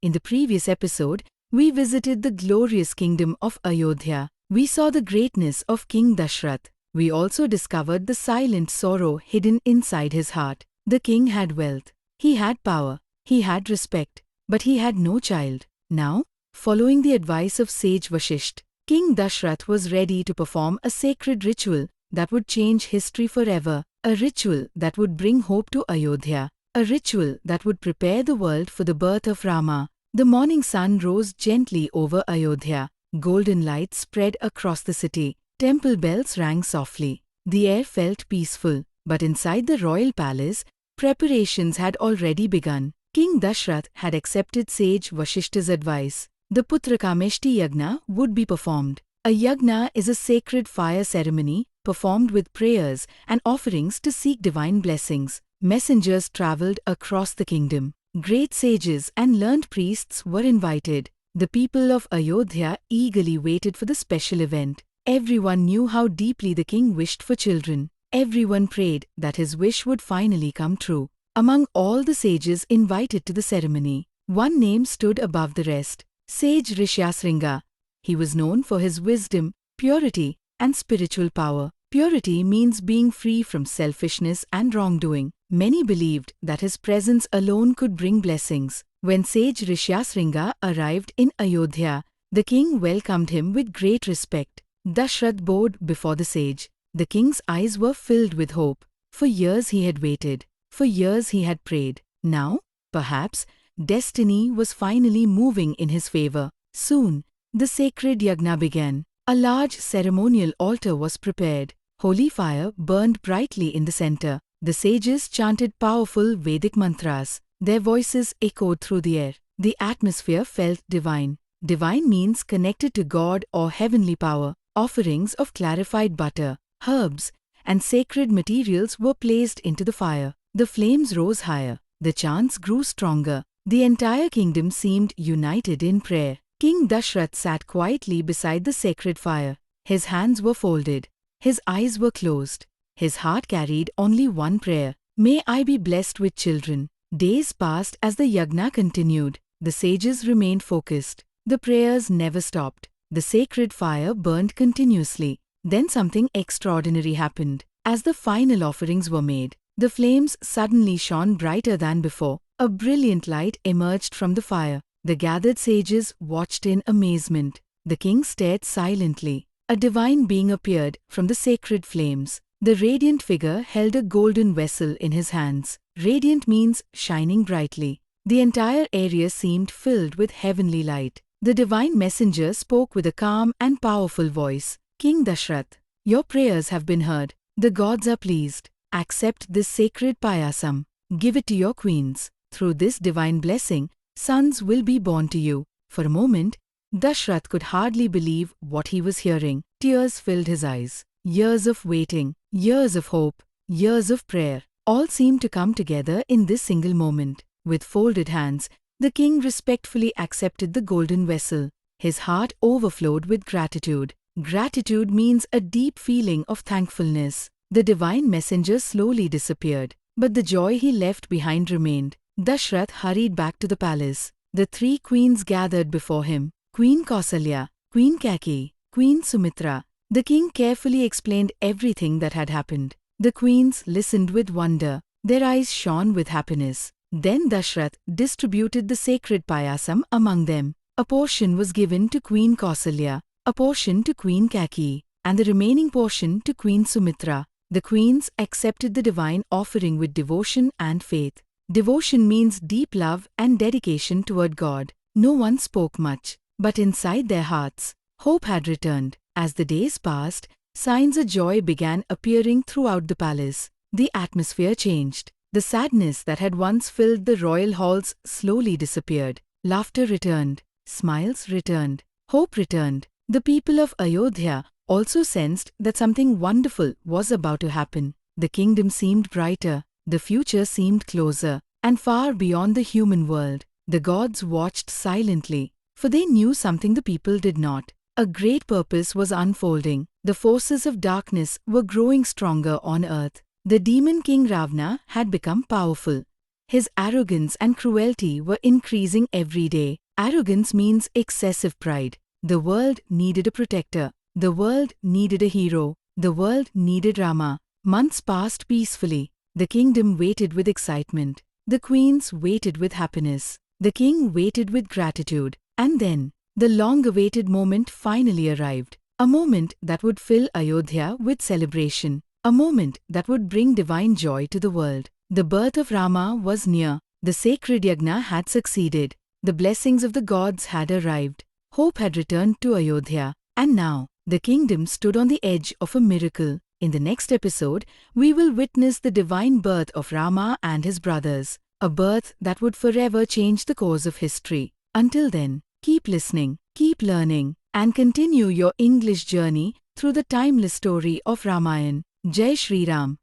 In the previous episode, we visited the glorious kingdom of Ayodhya. We saw the greatness of King Dasharatha. We also discovered the silent sorrow hidden inside his heart. The king had wealth, he had power, he had respect, but he had no child. Now, following the advice of Sage Vashishta, King Dasharatha was ready to perform a sacred ritual that would change history forever, a ritual that would bring hope to Ayodhya, a ritual that would prepare the world for the birth of Rama. The morning sun rose gently over Ayodhya. Golden light spread across the city. Temple bells rang softly. The air felt peaceful, but inside the royal palace, preparations had already begun. King Dasharatha had accepted Sage Vashishta's advice. The Putrakameshti Yagna would be performed. A yagna is a sacred fire ceremony performed with prayers and offerings to seek divine blessings. Messengers travelled across the kingdom. Great sages and learned priests were invited. The people of Ayodhya eagerly waited for the special event. Everyone knew how deeply the king wished for children. Everyone prayed that his wish would finally come true. Among all the sages invited to the ceremony, one name stood above the rest: Sage Rishyasringa. He was known for his wisdom, purity, and spiritual power. Purity means being free from selfishness and wrongdoing. Many believed that his presence alone could bring blessings. When Sage Rishyasringa arrived in Ayodhya, the king welcomed him with great respect. Dasharatha bowed before the sage. The king's eyes were filled with hope. For years he had waited. For years he had prayed. Now, perhaps, destiny was finally moving in his favor. Soon, the sacred yagna began. A large ceremonial altar was prepared. Holy fire burned brightly in the center. The sages chanted powerful Vedic mantras. Their voices echoed through the air. The atmosphere felt divine. Divine means connected to God or heavenly power. Offerings of clarified butter, herbs, and sacred materials were placed into the fire. The flames rose higher. The chants grew stronger. The entire kingdom seemed united in prayer. King Dasharatha sat quietly beside the sacred fire. His hands were folded. His eyes were closed. His heart carried only one prayer: "May I be blessed with children." Days passed as the yagna continued. The sages remained focused. The prayers never stopped. The sacred fire burned continuously. Then something extraordinary happened. As the final offerings were made, the flames suddenly shone brighter than before. A brilliant light emerged from the fire. The gathered sages watched in amazement. The king stared silently. A divine being appeared from the sacred flames. The radiant figure held a golden vessel in his hands. Radiant means shining brightly. The entire area seemed filled with heavenly light. The divine messenger spoke with a calm and powerful voice. "King Dasharatha, your prayers have been heard. The gods are pleased. Accept this sacred payasam. Give it to your queens. Through this divine blessing, sons will be born to you." For a moment, Dasharatha could hardly believe what he was hearing. Tears filled his eyes. Years of waiting, years of hope, years of prayer, all seemed to come together in this single moment. With folded hands, the king respectfully accepted the golden vessel. His heart overflowed with gratitude. Gratitude means a deep feeling of thankfulness. The divine messenger slowly disappeared, but the joy he left behind remained. Dasharatha hurried back to the palace. The three queens gathered before him: Queen Kausalya, Queen Kaikeyi, Queen Sumitra. The king carefully explained everything that had happened. The queens listened with wonder. Their eyes shone with happiness. Then Dasharatha distributed the sacred payasam among them. A portion was given to Queen Kausalya, a portion to Queen Kaikeyi, and the remaining portion to Queen Sumitra. The queens accepted the divine offering with devotion and faith. Devotion means deep love and dedication toward God. No one spoke much, but inside their hearts, hope had returned. As the days passed, signs of joy began appearing throughout the palace. The atmosphere changed. The sadness that had once filled the royal halls slowly disappeared. Laughter returned. Smiles returned. Hope returned. The people of Ayodhya also sensed that something wonderful was about to happen. The kingdom seemed brighter. The future seemed closer, and far beyond the human world. The gods watched silently, for they knew something the people did not. A great purpose was unfolding. The forces of darkness were growing stronger on earth. The demon king Ravana had become powerful. His arrogance and cruelty were increasing every day. Arrogance means excessive pride. The world needed a protector. The world needed a hero. The world needed Rama. Months passed peacefully. The kingdom waited with excitement. The queens waited with happiness. The king waited with gratitude. And then, the long-awaited moment finally arrived. A moment that would fill Ayodhya with celebration. A moment that would bring divine joy to the world. The birth of Rama was near. The sacred yagna had succeeded. The blessings of the gods had arrived. Hope had returned to Ayodhya. And now, the kingdom stood on the edge of a miracle. In the next episode, we will witness the divine birth of Rama and his brothers. A birth that would forever change the course of history. Until then, keep listening, keep learning, and continue your English journey through the timeless story of Ramayana. Jai Shri Ram.